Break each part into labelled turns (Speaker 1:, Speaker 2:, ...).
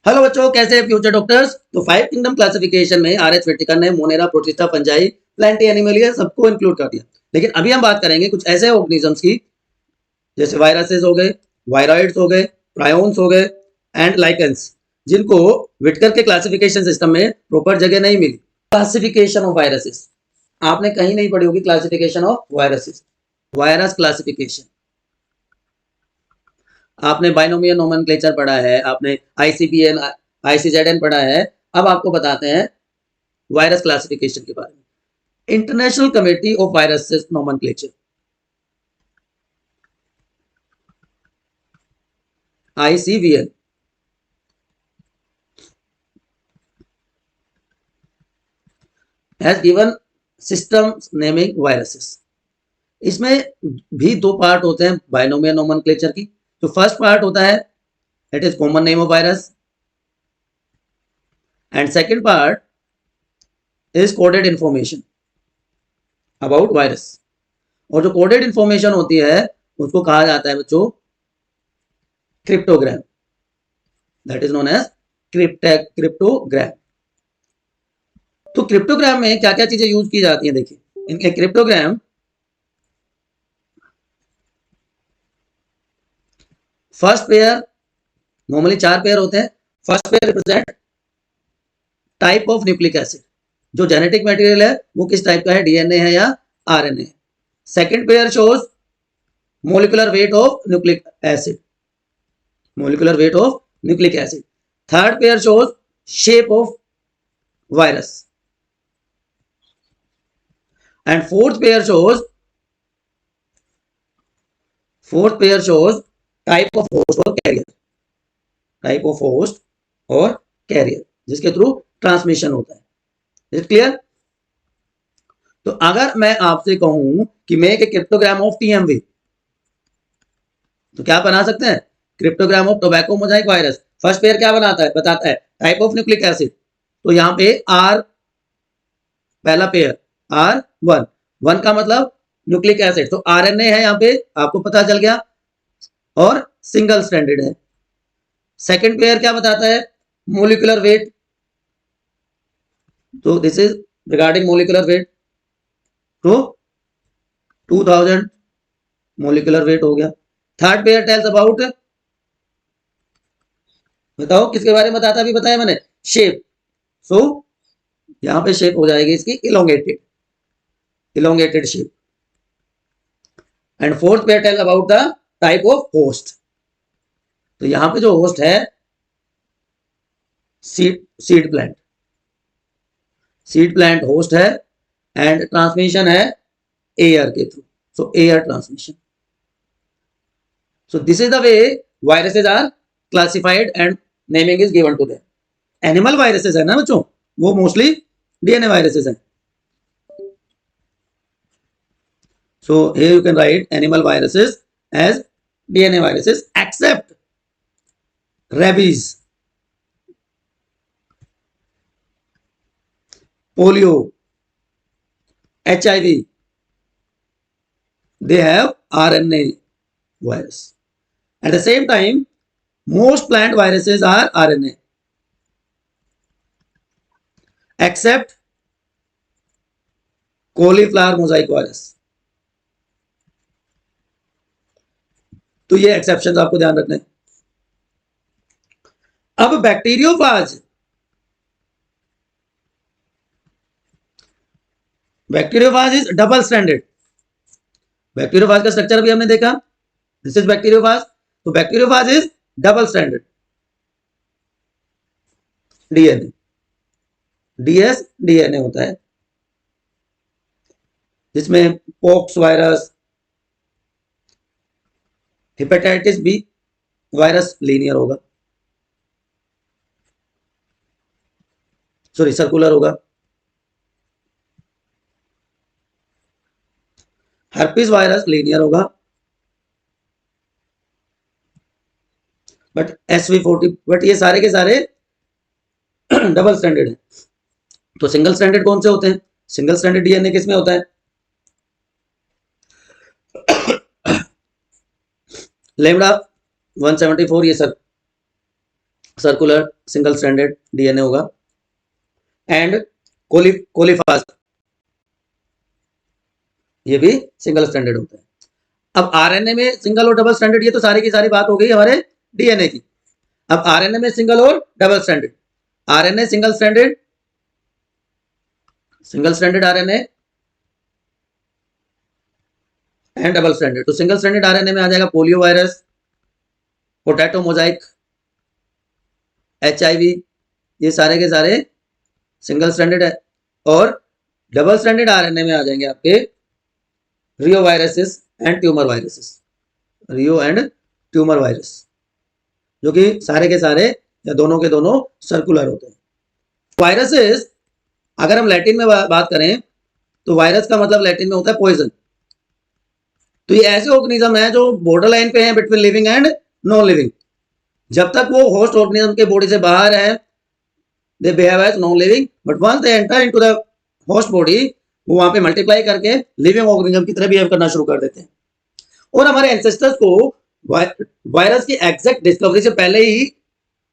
Speaker 1: Hello बच्चों, कैसे हैं फ्यूचर डॉक्टर्स। तो 5 किंगडम क्लासिफिकेशन में आर एच वेटिका ने Monera, protista, fungi, Plantae Animalia सबको इंक्लूड कर दिया। लेकिन अभी हम बात करेंगे कुछ ऐसे ऑर्गेनिजम्स की जैसे वायरसेस हो गए, वायरॉइड्स हो गए, प्रायोन्स हो गए एंड लाइकेंस, जिनको विटकर के क्लासिफिकेशन सिस्टम में प्रॉपर जगह नहीं मिली। क्लासिफिकेशन ऑफ वायरसेस आपने कहीं नहीं पढ़ी होगी। Classification of viruses, virus classification आपने बाइनोमियल नोमेनक्लेचर पढ़ा है, आपने आईसीबीएन, आईसीजेडएन पढ़ा है। अब आपको बताते हैं वायरस क्लासिफिकेशन के बारे में। International committee of viruses nomenclature, ICVN, has given system naming viruses. इसमें भी दो पार्ट होते हैं बाइनोमियल नोमेनक्लेचर की। तो फर्स्ट पार्ट होता है it is common name of virus, and second part is coded information about virus. और जो कोडेड इंफॉर्मेशन होती है उसको कहा जाता है बच्चों cryptogram, that is known as cryptogram. तो क्रिप्टोग्राम में क्या क्या चीजें यूज की जाती हैं, देखिए इनके cryptogram. First pair, normally 4 pair होते हैं। First pair represent type of nucleic acid, जो जेनेटिक मटेरियल है वो किस टाइप का है, डीएनए है या RNA. Second pair shows molecular weight of nucleic acid, molecular weight of nucleic acid. Third pair shows shape of virus, and fourth pair shows type of host or carrier, type of host or carrier जिसके through transmission होता है। Is clear. तो अगर मैं आपसे कहूं कि make a cryptogram of TMV, तो क्या बना सकते हैं, cryptogram of tobacco Mosaic virus. First pair क्या बनाता है, बताता है टाइप ऑफ न्यूक्लिक एसिड। तो यहां पे आर, पहला पेयर R1, 1 का मतलब न्यूक्लिक एसिड, तो आरएनए है यहाँ पे, आपको पता चल गया, और सिंगल स्ट्रैंडेड है। सेकंड पेयर क्या बताता है, मोलिकुलर वेट, तो this is regarding molecular weight, तो 2000 मोलिकुलर वेट हो गया। थर्ड पेयर टेल्स अबाउट, बताओ किसके बारे में बताता, अभी बताया मैंने, शेप। सो यहां पे शेप हो जाएगी इसकी elongated shape. And fourth pair tell about the type of host. तो यहां पे जो होस्ट है सीड प्लांट होस्ट है, एंड ट्रांसमिशन है एयर के थ्रू, so air transmission. So this is the way viruses are classified and naming is given to them. Animal viruses है ना बच्चों, वो मोस्टली डीएनए वायरसेस हैं। So here you can write animal viruses as DNA viruses except rabies, polio, HIV, they have RNA virus. At the same time, most plant viruses are RNA except cauliflower mosaic virus. तो ये exception आपको ध्यान रखना है। अब bacteriophage is double standard. Bacteriophage का structure भी हमने देखा, दिस इज बैक्टीरियोफाज। तो bacteriophage is double standard, DNA DS DNA होता है, जिसमें pox virus, hepatitis B virus linear होगा, सॉरी सर्कुलर होगा। हर्पीस वायरस लीनियर होगा, बट SV40, बट ये सारे के सारे डबल स्टैंडर्ड है। तो सिंगल स्टैंडर्ड कौन से होते हैं, सिंगल स्टैंडर्ड डीएनए किसमें होता है, लेमडा 174, ये सब सर्कुलर सिंगल स्ट्रैंडेड डीएनए होगा, एंड कोलिफास ये भी सिंगल स्ट्रैंडेड होता है। अब आरएनए में सिंगल और डबल स्ट्रैंडेड, ये तो सारी की सारी बात हो गई हमारे डीएनए की। अब आरएनए में सिंगल और double stranded, RNA single stranded RNA and double stranded. तो सिंगल स्ट्रैंडेड आरएनए में आ जाएगा polio virus, potato Mosaic, HIV, ये सारे के सारे सिंगल स्ट्रैंडेड है। और डबल स्ट्रैंडेड आरएनए में आ जाएंगे आपके reo viruses and tumour viruses, reo and tumour virus, जो कि सारे के सारे या दोनों के दोनों सर्कुलर होते हैं। वायरसेस अगर हम लैटिन में बात करें तो वायरस का मतलब लैटिन में होता है पॉइजन। तो ये ऐसे ऑर्गेनिज्म है जो बॉर्डर लाइन पे हैं between living and non living. जब तक वो होस्ट ऑर्गेनिज्म के बॉडी से बाहर है they behave as non living, but once they enter into the host body वो वहां पे मल्टीप्लाई करके लिविंग ऑर्गेनिज्म की तरह बिहेव करना शुरू कर देते हैं। और हमारे एंसेस्टर्स को वायरस की एग्जैक्ट डिस्कवरी से पहले ही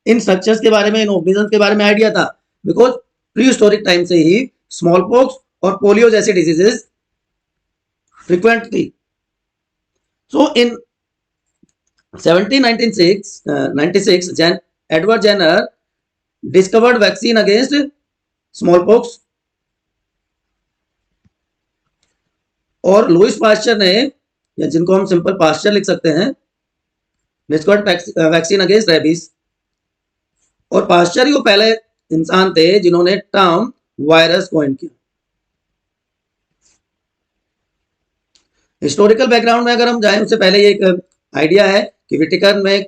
Speaker 1: इन स्ट्रक्चर्स के बारे में, इन ऑर्गेनिज्म के बारे में आइडिया था, बिकॉज प्री हिस्टोरिक टाइम से ही स्मॉल पॉक्स और पोलियो जैसी डिजीजेस फ्रीक्वेंट थी। So in 1796 Edward Jenner discovered vaccine against smallpox, और लुइस पास्चर ने, या जिनको हम सिंपल पास्चर लिख सकते हैं, डिस्कवर्ड वैक्सीन अगेंस्ट रेबीज। और पास्चर ही वो पहले इंसान थे जिन्होंने टर्म वायरस कॉइन किया। हिस्टोरिकल बैकग्राउंड में अगर हम जाएं उससे पहले ये एक आइडिया है कि विटिकर में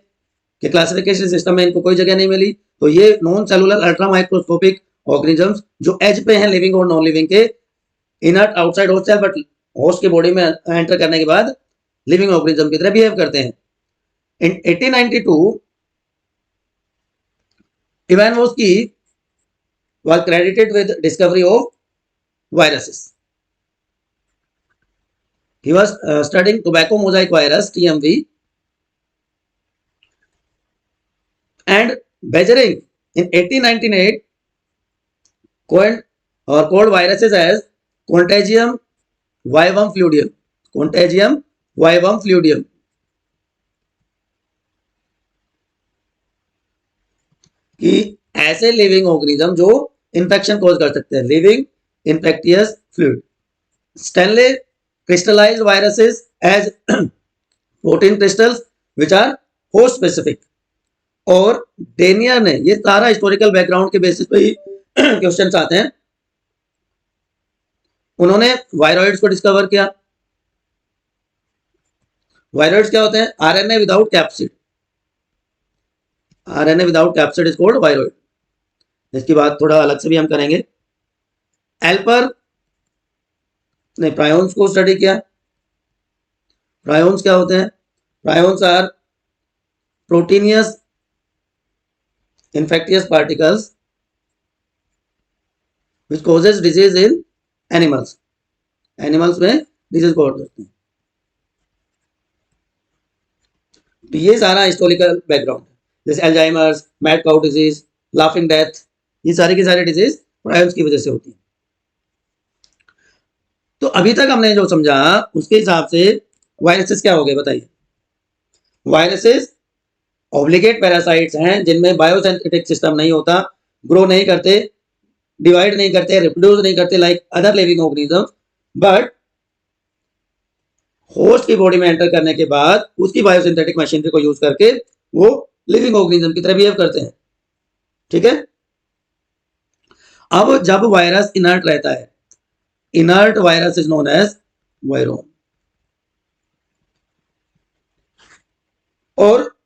Speaker 1: के क्लासिफिकेशन सिस्टम में इनको कोई जगह नहीं मिली। तो ये non cellular ultra microscopic organisms जो एज पे हैं लिविंग और नॉन लिविंग के, इनर्ट आउटसाइड होस्ट है बट होस्ट के बॉडी में एंटर करने के बाद लिविंग ऑर्गेनिज्म की तरह बिहेव करते हैं। इन 1892 Ivanovsky was credited with discovery of viruses. He was studying tobacco mosaic virus TMV, and Beijering in 1898 coined or called viruses as Contagium vivum fluidium. Contagium vivum fluidium. कि ऐसे living organism जो infection cause कर सकते हैं, living infectious fluid. Stanley crystallized viruses as protein crystals which are host specific. और डेनियर ने, ये सारा हिस्टोरिकल बैकग्राउंड के बेसिस पे ही क्वेश्चंस आते हैं, उन्होंने वायरॉइड्स को डिस्कवर किया। वायरॉइड्स क्या होते हैं? RNA without capsid, RNA without capsid is called viroid. इसकी बात थोड़ा अलग से भी हम करेंगे। एल्पर ने प्रायोन्स को स्टडी किया। प्रायोन्स क्या होते हैं? Prions are proteinaceous infectious particles which causes disease in animals. Animals में डिजीज कॉज करते हैं। तो ये सारा हिस्टोरिकल बैकग्राउंड, जैसे Alzheimer's, mad cow disease, laughing death, ये सारी की सारी डिजीज प्रायोन्स की वजह से होती है। तो अभी तक हमने जो समझा उसके हिसाब से वायरसेस क्या हो गए बताइए? वायरसेस ऑब्लिगेट पैरासाइट्स हैं जिनमें बायोसिंथेटिक सिस्टम नहीं होता, ग्रो नहीं करते, डिवाइड नहीं करते, रिप्रोड्यूस नहीं करते like other living organism, but host की बॉडी में एंटर करने के बाद उसकी बायोसिंथेटिक मशीनरी को यूज करके वो लिविंग ऑर्गेनिज्म की तरह बिहेव करते हैं। ठीक है। अब जब वायरस इनर्ट रहता है, inert virus is known as virion. और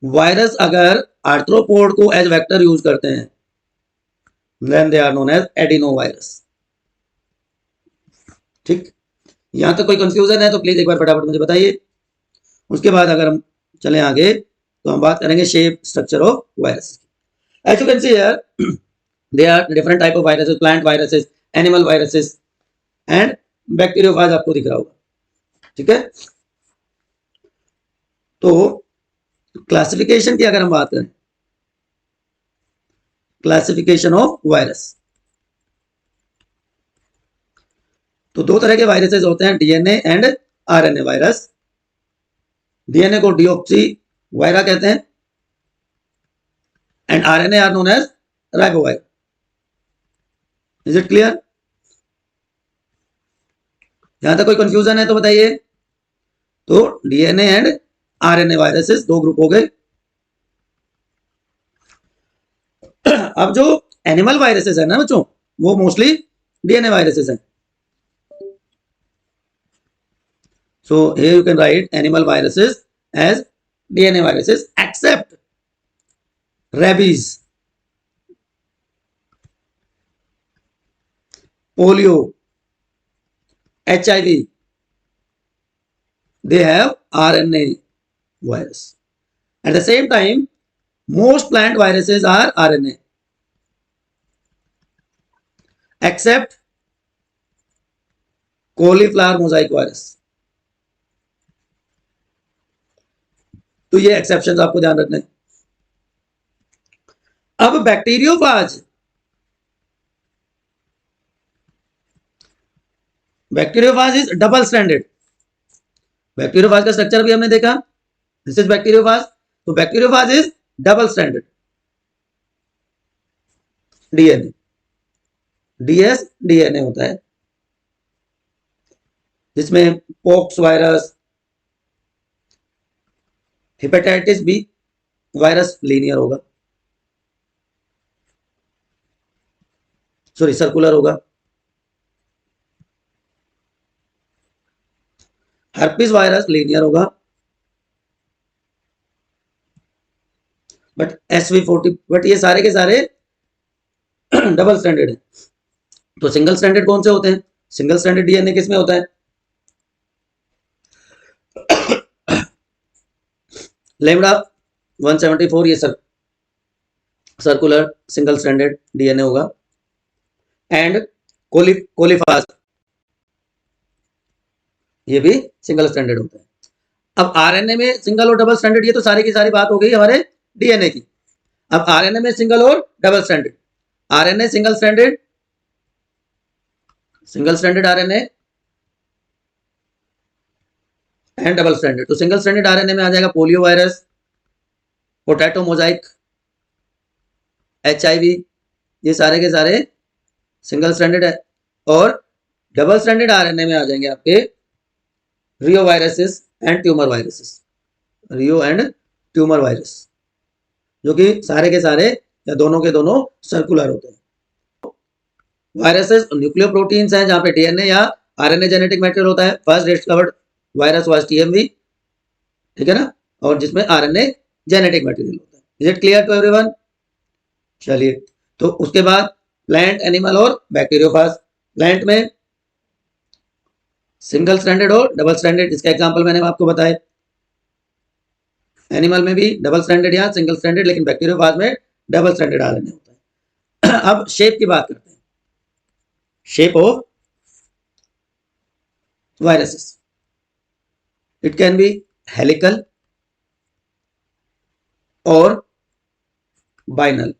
Speaker 1: वायरस अगर आर्थ्रोपोड को एज वेक्टर यूज करते हैं then they are known as adeno virus. ठीक, यहां तक कोई कंफ्यूजन है तो प्लीज एक बार फटाफट मुझे बताइए। उसके बाद अगर हम चलें आगे तो हम बात करेंगे shape structure of virus. As you can see here there are different type of viruses, plant viruses, animal viruses and bacteriophage आपको दिख रहा होगा। ठीक है। तो क्लासिफिकेशन की अगर हम बात करें क्लासिफिकेशन ऑफ वायरस। तो दो तरह के वायरसेस होते हैं, DNA and RNA virus. DNA को डीऑक्सी वायरा कहते हैं and RNA are known as ribovirus. Is it clear? यहां तक कोई कंफ्यूजन है तो बताइए। तो डीएनए एंड आरएनए वायरसेस दो ग्रुप हो गए। अब जो एनिमल वायरसेस है ना बच्चों, वो मोस्टली डीएनए वायरसेस हैं। So here you can write animal viruses as DNA viruses except rabies, polio, HIV. They have RNA virus. At the same time, most plant viruses are RNA except cauliflower mosaic virus. तो ये exceptions आपको ध्यान रखना है। अब bacteriophage, bacteriophage is double stranded. Bacteriophage का structure भी हमने देखा, दिस इज बैक्टीरियोफाज। तो bacteriophage is double stranded DNA, DS DNA होता है, जिसमें pox virus, hepatitis B virus linear होगा, सॉरी सर्कुलर होगा, हर्पिस वायरस लीनियर होगा, बट SV40, बट ये सारे के सारे डबल स्टैंडर्ड है। तो सिंगल स्टैंडर्ड कौन से होते हैं? सिंगल स्टैंडर्ड डीएनए किस में होता है? लेमडा 174 ये सर्कुलर सिंगल स्टैंडर्ड डीएनए होगा एंड कोलिफाज ये भी सिंगल स्टैंडर्ड होता है। अब आरएनए में सिंगल और डबल स्टैंडर्ड, ये तो सारी की सारी बात हो गई हमारे डीएनए की। अब आरएनए में सिंगल और double standard, RNA single standard, single standard RNA and double standard. तो सिंगल स्टैंडर्ड आरएनए में आ जाएगा polio virus, potato Mosaic, HIV, ये सारे के सारे सिंगल स्टैंडर्ड है। और डबल स्टैंडर्ड आरएनए में आ जाएंगे आपके reo viruses and tumour viruses, reo and tumour virus, जो कि सारे के सारे या दोनों के दोनों सर्कुलर होते हैं। वायरसेस न्यूक्लियो प्रोटीन्स हैं, जहां पे डीएनए या आरएनए जेनेटिक मटेरियल होता है। First discovered virus was TMV, ठीक है ना, और जिसमें आरएनए जेनेटिक मटेरियल होता है। Is it clear to everyone? चलिए, तो उसके बाद प्लांट, एनिमल और बैक्टीरियोफाज। प्लांट में सिंगल स्टैंडर्ड और डबल स्टैंडर्ड, इसका एग्जांपल मैंने आपको बताया। एनिमल में भी डबल स्टैंडर्ड या सिंगल स्टैंडर्ड, लेकिन बैक्टीरियोफाज में डबल स्टैंडर्ड आरएनए होता है। अब शेप की बात करते हैं, shape of viruses. It can be helical और बाइनल।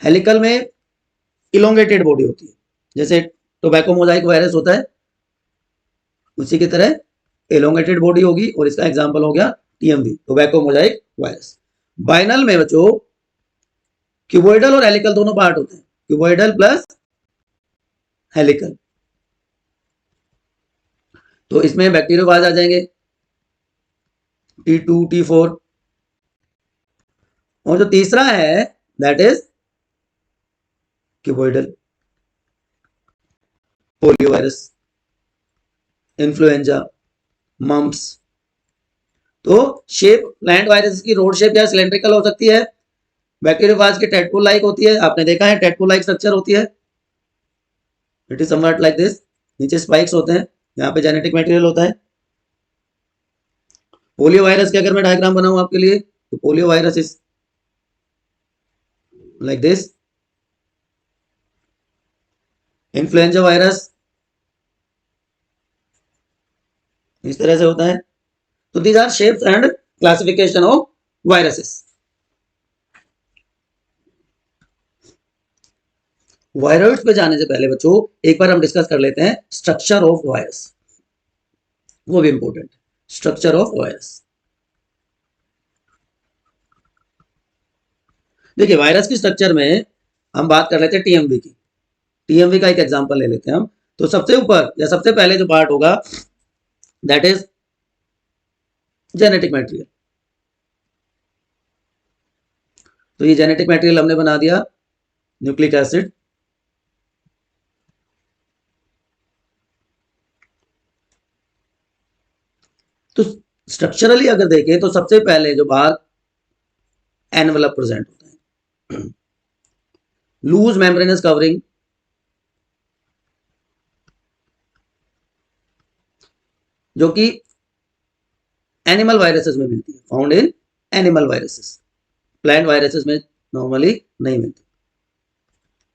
Speaker 1: हेलिकल में इलोंगेटेड बॉडी होती है, जैसे टोबैको मोजाइक वायरस होता है, उसी की तरह एलोंगेटेड बॉडी होगी, और इसका एग्जांपल हो गया TMV, टोबैको मोजाइक वायरस। बाइनल में बच्चों क्यूबोइडल और हेलिकल दोनों पार्ट होते हैं, क्यूबोइडल प्लस हेलिकल। तो इसमें बैक्टीरियोफाज आ जाएंगे, T2, T4, और जो तीसरा है that is cuboidal, polio virus, influenza, mumps. तो शेप प्लांट वायरस की रोड शेप या सिलेंड्रिकल हो सकती है, बैक्टीरियोफाज की टेडपोल लाइक होती है, आपने देखा है टेडपोल लाइक स्ट्रक्चर होती है, it is somewhat like this, नीचे स्पाइक्स होते हैं, यहाँ पे जेनेटिक मटेरियल होता है। पोलियो वायरस के अगर मैं डायग्राम बनाऊं आपके लिए, तो polio virus is like this, influenza virus इस तरह से होता है। तो these are shapes and classification of viruses. Virus पे जाने से पहले बच्चों एक बार हम डिस्कस कर लेते हैं स्ट्रक्चर ऑफ वायरस, वो भी इंपॉर्टेंट। स्ट्रक्चर ऑफ वायरस, देखिए वायरस की स्ट्रक्चर में हम बात कर लेते हैं टीएमवी की। टीएमवी का एक एग्जांपल ले लेते हैं हम। तो सबसे ऊपर या सबसे पहले जो पार्ट होगा दैट इज जेनेटिक मटेरियल। तो ये जेनेटिक मटेरियल हमने बना दिया न्यूक्लिक एसिड। तो स्ट्रक्चरली अगर देखें तो सबसे पहले जो भाग एनवेलप प्रेजेंट होता है, लूज मेम्ब्रेनस कवरिंग, जो कि एनिमल वायरसेस में मिलती है, found in animal viruses, plant viruses में नॉर्मली नहीं मिलती।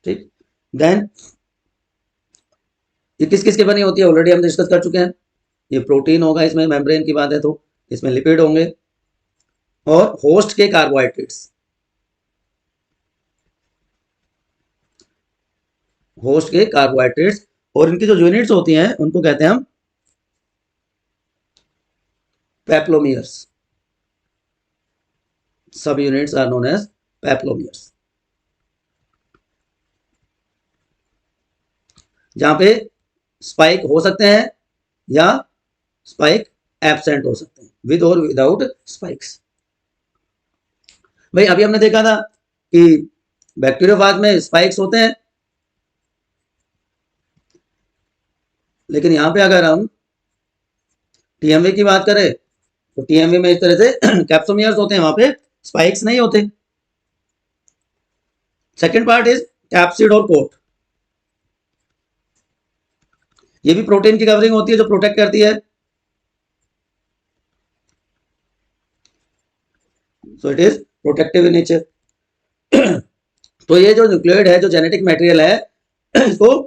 Speaker 1: ठीक, देन ये किस किस के बनी होती है ऑलरेडी हम डिस्कस कर चुके हैं। ये प्रोटीन होगा, इसमें मेम्ब्रेन की बात है तो इसमें लिपिड होंगे और होस्ट के कार्बोहाइड्रेट्स, होस्ट के कार्बोहाइड्रेट्स, और इनकी जो यूनिट्स होती हैं उनको कहते हैं हम पैप्लोमियर्स। सब यूनिट्स आर नोन एज पैप्लोमियर्स, जहां पे स्पाइक हो सकते हैं या स्पाइक एब्सेंट हो सकते हैं, विद और विदाउट स्पाइक्स। भाई अभी हमने देखा था कि बैक्टीरियोफाज में स्पाइक्स होते हैं, लेकिन यहां पे अगर हम टीएमवी की बात करें तो टीएमवी में इस तरह से कैप्सोमियर्स होते हैं, वहां पे स्पाइक्स नहीं होते। सेकेंड पार्ट इज कैप्सिड और कोट। ये भी प्रोटीन की कवरिंग होती है जो प्रोटेक्ट करती है। So it is protective in nature. तो ये जो न्यूक्लियोइड है, जो जेनेटिक मटेरियल है, इसको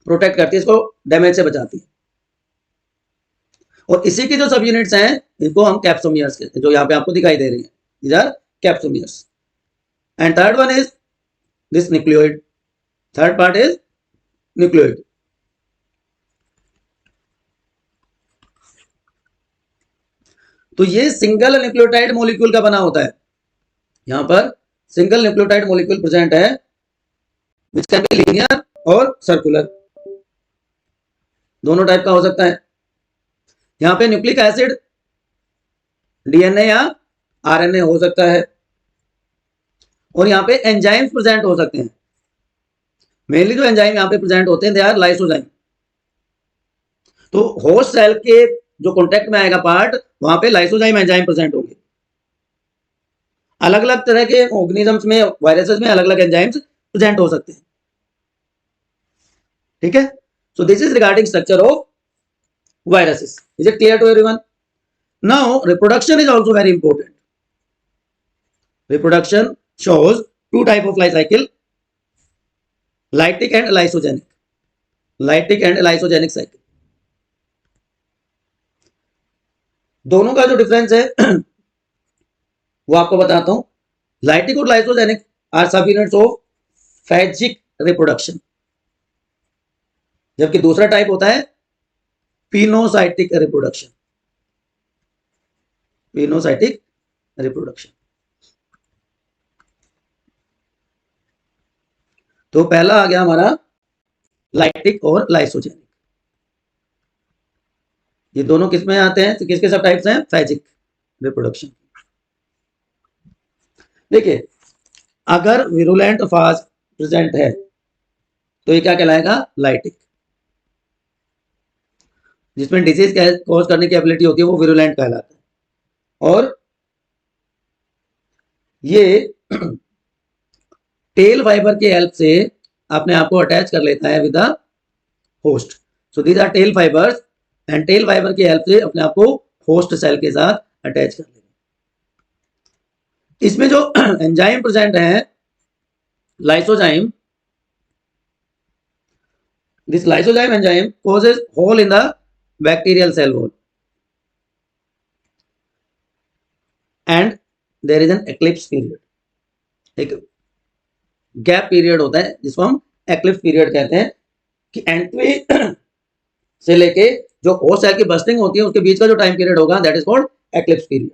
Speaker 1: प्रोटेक्ट करती है, इसको डैमेज से बचाती है। और इसी की जो सब यूनिट्स हैं इनको हम कैप्सोमियर्स कहते हैं, जो यहाँ पे आपको दिखाई दे रही है, these are capsomeres. And third one is this nucleoid, third part is nucleoid. तो ये सिंगल न्यूक्लियोटाइड मॉलिक्यूल का बना होता है। यहां पर सिंगल न्यूक्लियोटाइड मॉलिक्यूल प्रेजेंट है विच कैन बी लीनियर और सर्कुलर, दोनों टाइप का हो सकता है। यहां पे न्यूक्लिक एसिड डीएनए या आरएनए हो सकता है, और यहां पे एंजाइम्स प्रेजेंट हो सकते हैं। मेनली जो एंजाइम यहां पे प्रेजेंट होते हैं दे आर लाइसोजाइम। तो होस्ट सेल के जो कॉन्टेक्ट में आएगा पार्ट, वहां पे लाइसोजाइम एंजाइम प्रेजेंट होंगे। अलग अलग तरह के ऑर्गेनिजम्स में, वायरसेस में अलग अलग एंजाइम्स प्रेजेंट हो सकते हैं। ठीक है, सो this is regarding structure of viruses. Is it clear to everyone? Now reproduction is also very important. Reproduction shows two type of life cycle, lytic and lysogenic. Lytic and lysogenic cycle, दोनों का जो difference है वो आपको बताता हूं। Lytic और lysogenic are सब यूनिट्स ऑफ फैजिक रिप्रोडक्शन, जबकि दूसरा टाइप होता है पिनोसाइटिक रिप्रोडक्शन। पिनोसाइटिक रिप्रोडक्शन, तो पहला आ गया हमारा लाइटिक और लाइसोजेनिक। ये दोनों किस में आते हैं, तो किसके सब टाइप्स हैं, फैजिक रिप्रोडक्शन। देखिए अगर विरुलेंट फाज प्रेजेंट है तो ये क्या कहलाएगा, लाइटिक। जिसमें डिजीज कॉज करने की एबिलिटी होती है वो विरुलेंट कहलाता है। और ये टेल फाइबर की हेल्प से अपने आप को अटैच कर लेता है with the host. So these are tail fibres, and tail fibre की हेल्प से अपने आप को होस्ट सेल के साथ अटैच कर लेगा। इसमें जो एंजाइम प्रेजेंट है lysozyme, this lysozyme enzyme causes hole in the bacterial cell wall and there is an eclipse period, एक गैप पीरियड होता है जिसको हम एक्लिप्स पीरियड कहते हैं कि एंट्री से लेके जो होस्ट सेल की बस्टिंग होती है उसके बीच का जो टाइम पीरियड होगा that is called eclipse period.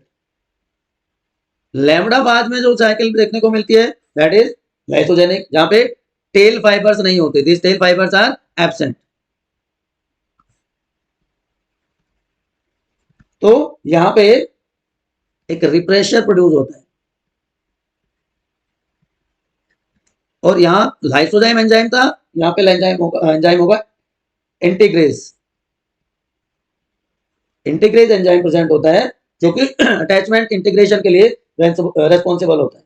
Speaker 1: Lambda बाद में जो साइकिल देखने को मिलती है दैट इज लाइसोजेनिक, जहां पे टेल फाइबर्स नहीं होते, this tail fibres are absent. तो यहां पे एक रिप्रेशर प्रोड्यूस होता है और यहां लाइसोजाइम एंजाइम था, यहां पे एंजाइम होगा इंटीग्रेज। इंटीग्रेज एंजाइम प्रेजेंट होता है जो कि अटैचमेंट इंटीग्रेशन के लिए रेस्पॉन्सिबल होता है।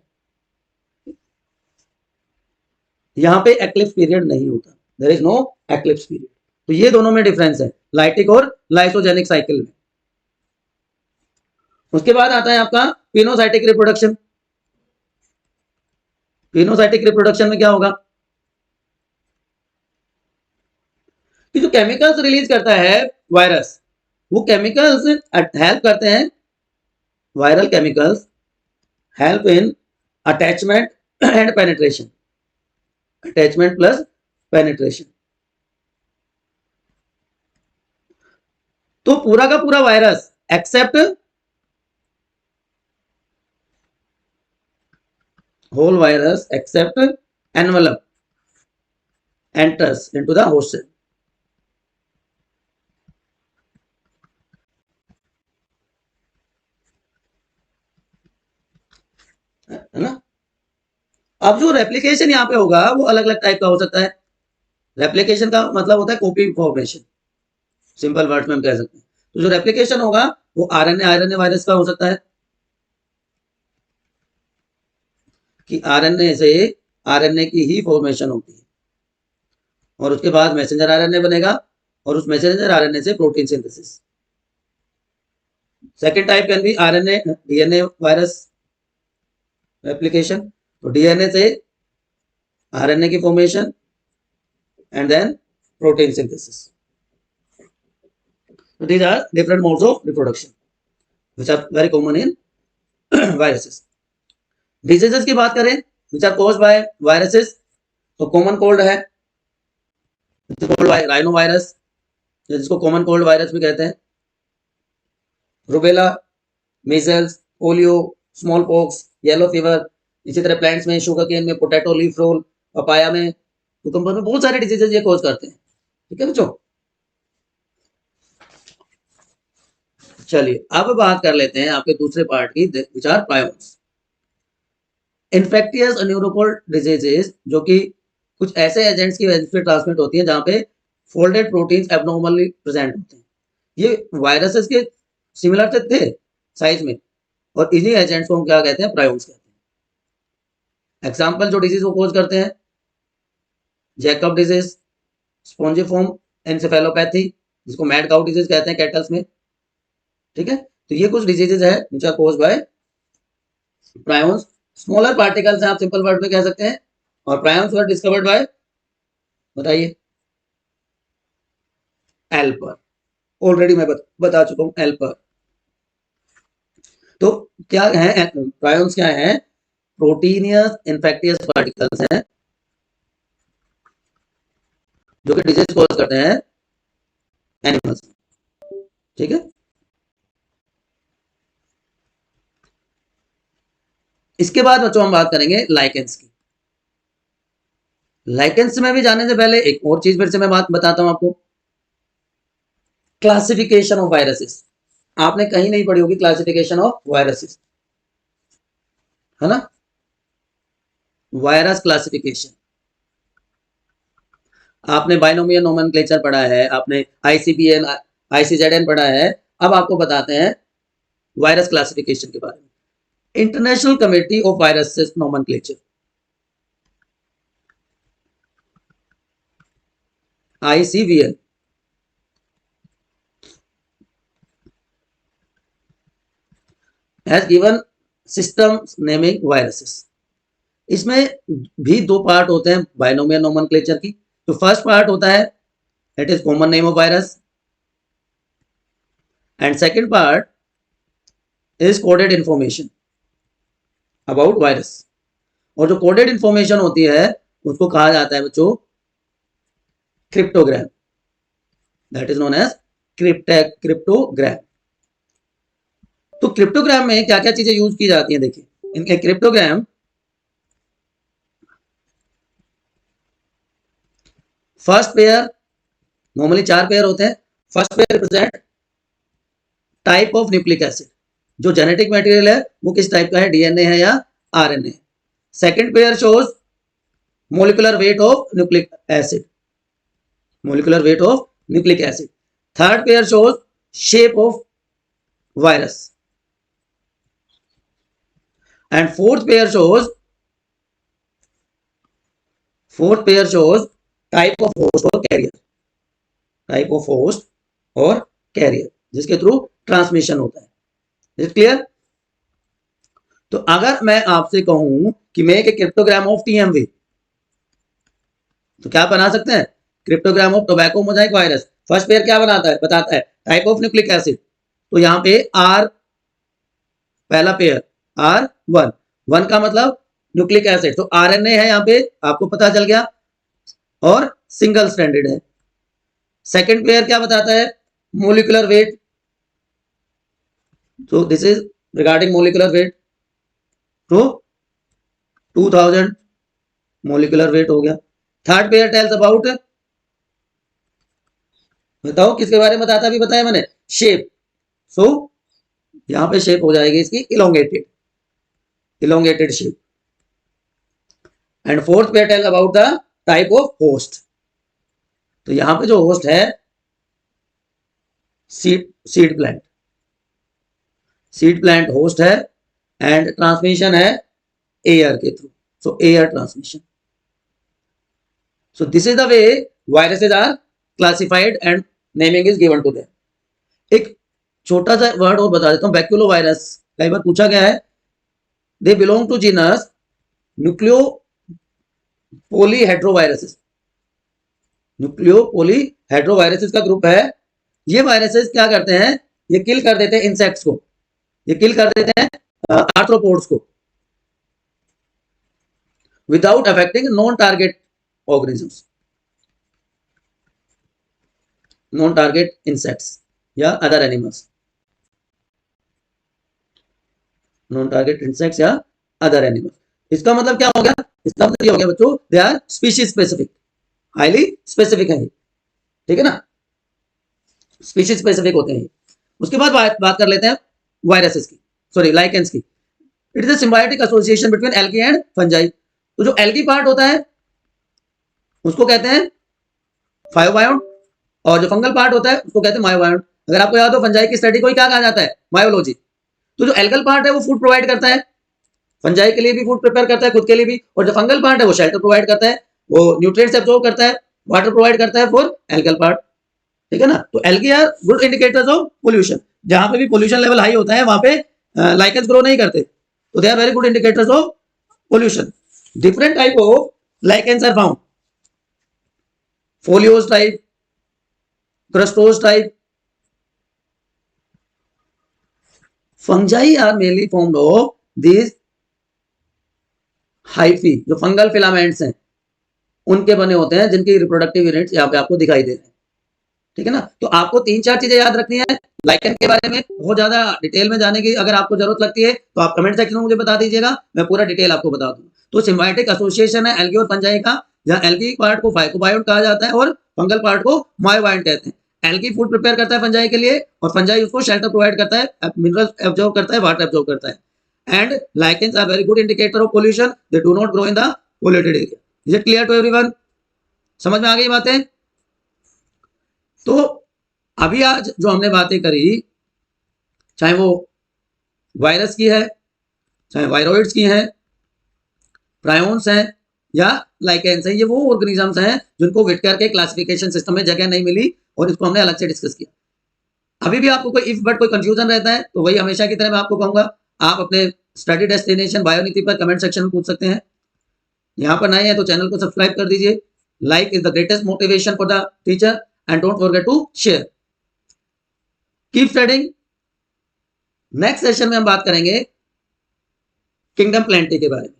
Speaker 1: यहां पे एक्लिप्स पीरियड नहीं होता, there is no eclipse period. तो ये दोनों में डिफरेंस है लाइटिक और लाइसोजेनिक साइकिल में। उसके बाद आता है आपका पिनोसाइटिक रिप्रोडक्शन। पिनोसाइटिक रिप्रोडक्शन में क्या होगा कि जो केमिकल्स रिलीज करता है वायरस, वो केमिकल्स हेल्प करते हैं, viral chemicals help in attachment and penetration, attachment plus penetration. तो पूरा का पूरा virus except whole virus except envelope enters into the host cell। है ना। अब जो रेप्लिकेशन यहाँ पे होगा वो अलग अलग टाइप का हो सकता है। रेप्लिकेशन का मतलब होता है कॉपी फॉर्मेशन, सिंपल वर्ड्स में हम कह सकते हैं। तो जो रेप्लिकेशन होगा वो आरएनए वायरस का हो सकता है कि आरएनए से आरएनए की ही फॉर्मेशन होती है और उसके बाद मैसेंजर आरएनए बनेगा और उस मैसेंजर आरएनए से protein synthesis. Second type can be RNA DNA virus replication. तो डीएनए से आरएनए की formation and then protein synthesis. So these are different modes of reproduction which are very common in viruses। Diseases की बात करें which are caused by viruses, तो common cold है rhino virus, जिसको common cold virus भी कहते हैं, rubella, measles, polio, small pox, yellow fever. इसी तरह प्लांट्स में, शुगर केन में, पोटैटो लीफ रोल, पपाया में, कुकुम्बर में बहुत सारे डिजीजेस ये कॉज करते हैं। ठीक है बच्चों, चलिए अब बात कर लेते हैं आपके दूसरे पार्ट की विच आर प्रायोन्स। इन्फेक्टियस न्यूरोकॉल डिजीजेस जो कि कुछ ऐसे एजेंट्स की वजह से ट्रांसमिट होती है जहां पे फोल्डेड प्रोटीन्स एब्नॉर्मली प्रेजेंट होते हैं। ये वायरसेस के सिमिलर से थे साइज में और इन्हीं एजेंट्स को हम क्या कहते हैं, प्रायोन्स कहते हैं। एग्जाम्पल जो डिजीज को कोज करते हैं, जैकब डिजीज, स्पॉन्जिफॉर्म एन्सेफेलोपैथी जिसको मैड काउ डिजीज कहते हैं कैटल्स में। ठीक है, तो ये कुछ डिजीजेज है which are caused by prions. Smaller particles हैं, आप सिंपल वर्ड में कह सकते हैं, और प्रायोन्स वर डिस्कवर्ड बाय, बताइए, एल्पर। ऑलरेडी मैं बता चुका हूं एल्पर। तो क्या है प्रायोन्स, क्या है, प्रोटीनियस इन्फेक्टियस पार्टिकल्स हैं जो कि डिजीज कॉज करते हैं एनिमल्स। ठीक है, इसके बाद बच्चों हम बात करेंगे लाइकेंस की। लाइकेंस में भी जाने से पहले एक और चीज फिर से मैं बात बताता हूं आपको, क्लासिफिकेशन ऑफ वायरसेस। आपने कहीं नहीं पढ़ी होगी क्लासिफिकेशन ऑफ वायरसेस, है ना, वायरस क्लासिफिकेशन। आपने बाइनोमियल नोमेनक्लेचर पढ़ा है, आपने आईसीबीएन आईसीजेडएन पढ़ा है। अब आपको बताते हैं वायरस क्लासिफिकेशन के बारे में। International committee of viruses nomenclature, ICVN, has given system naming viruses. इसमें भी दो पार्ट होते हैं बाइनोमियल नोमेनक्लेचर की। तो फर्स्ट पार्ट होता है it is common name of virus and second part is coded information about virus. और जो कोडेड इंफॉर्मेशन होती है उसको कहा जाता है बच्चों cryptogram, that is known as cryptogram. तो क्रिप्टोग्राम में क्या क्या चीजें यूज की जाती हैं, देखिए इनके cryptogram, first pair, normally 4 pair होते हैं। First pair represent type of nucleic acid, जो जेनेटिक मटेरियल है वो किस टाइप का है, डीएनए है या RNA. Second pair shows molecular weight of nucleic acid, molecular weight of nucleic acid. Third pair shows shape of virus, and fourth pair shows type of host or carrier, type of host or carrier जिसके through transmission होता है। Is clear? तो अगर मैं आपसे कहूं कि make a cryptogram of TMV, तो क्या बना सकते हैं, cryptogram of tobacco Mosaic virus. First pair क्या बनाता है, बताता है टाइप ऑफ न्यूक्लिक एसिड, तो यहां पे आर, पहला पेयर R1, 1 का मतलब न्यूक्लिक एसिड, तो आरएनए है यहां पे, आपको पता चल गया, और सिंगल स्ट्रैंडेड है। सेकंड पेयर क्या बताता है, molecular weight, so this is regarding molecular weight, तो 2000 molecular weight हो गया। थर्ड पेयर टेल्स अबाउट, बताओ किसके बारे में बताता, भी बताया मैंने, शेप, सो यहां पे शेप हो जाएगी इसकी elongated shape. And fourth pair tells about the type of host, तो यहां पे जो होस्ट है सीड प्लांट होस्ट है, एंड ट्रांसमिशन है एयर के थ्रू, so air transmission. So this is the way viruses are classified and naming is given to them. एक छोटा सा वर्ड और बता देता हूं, बैक्यूलो वायरस, कई बार पूछा गया है, they belong to genus nucleo polyhedroviruses, nucleo polyhedroviruses का ग्रुप है। ये वायरसेस क्या करते हैं, ये किल कर देते हैं इंसेक्ट्स को, ये किल कर देते हैं आर्थ्रोपोड्स को, without affecting non target organisms, non target insects या other animals, non target insects या अदर एनिमल्स। इसका मतलब क्या हो गया, इसका मतलब ये हो गया बच्चों, they are species specific, highly specific है, ठीक है ना, स्पीशीज स्पेसिफिक होते हैं। उसके बाद बात कर लेते हैं वायरसेस की, सॉरी लाइकेंस की। It is a symbiotic association between algae and fungi. तो जो एल्गी पार्ट होता है उसको कहते हैं फायोबायोंट, और जो फंगल पार्ट होता है उसको कहते हैं मायोबायोंट। अगर आपको याद हो फंजाई की स्टडी को क्या कहा जाता है, मायोलॉजी। तो जो एल्गल पार्ट है वो फूड प्रोवाइड करता है, फंजाई के लिए भी फूड प्रिपेयर करता है, खुद के लिए भी, और जो फंगल पार्ट है वो शेल्टर प्रोवाइड करता है, वो न्यूट्रिएंट्स एब्जॉर्ब करता है, वाटर प्रोवाइड करता है फॉर एल्गल पार्ट, ठीक है ना। तो algae are good indicators of pollution, जहां पे भी पोल्यूशन लेवल हाई होता है वहां पे लाइकेंस ग्रो नहीं करते, तो they are very good indicators of pollution. Different type of lichens are found, foliose type, crustose type. Fungi are mainly formed of this hyphae, जो फंगल फिलामेंट्स हैं उनके बने होते हैं, जिनकी रिप्रोडक्टिव यूनिट्स यहाँ पे आपको दिखाई दे रहे हैं, ठीक है ना। तो आपको 3-4 चीजें याद रखनी है लाइकेन के बारे में। बहुत ज्यादा डिटेल में जाने की अगर आपको जरूरत लगती है तो आप कमेंट सेक्शन में मुझे बता दीजिएगा, मैं पूरा डिटेल आपको बता दूंगा। तो सिम्बायोटिक एसोसिएशन है एल्गी और फंजाई का, जहां एल्गी पार्ट को फाइकोबायोंट कहा जाता है और फंगल पार्ट को मायोबायोंट कहते हैं। एल्गी फूड प्रिपेयर करता है फंजाई के लिए, और फंजाई उसको शेल्टर प्रोवाइड करता है, मिनरल्स एब्जॉर्ब करता है, वाटर एब्जॉर्ब करता है। And lichens are very good indicator of pollution, they do not grow in the polluted area. Is it clear to everyone? समझ में आ गई बातें? तो अभी आज जो हमने बातें करी, चाहे वो वायरस की है, चाहे वायरॉइड्स की हैं, प्रायोन्स हैं या लाइकेंस हैं, ये वो ऑर्गेनिजम्स हैं जिनको विटकर के क्लासिफिकेशन सिस्टम में जगह नहीं मिली, और इसको हमने अलग से डिस्कस किया। अभी भी आपको कोई इफ बट कोई कंफ्यूजन रहता है तो वही हमेशा की तरह मैं आपको कहूंगा, आप अपने स्टडी डेस्टिनेशन बायोनीति पर कमेंट सेक्शन में पूछ सकते हैं। यहाँ पर नए हैं तो चैनल को सब्सक्राइब कर दीजिए। Like is the greatest motivation for the teacher, and don't forget to share. Keep studying. Next session में हम बात करेंगे किंगडम प्लेंटी के बारे में।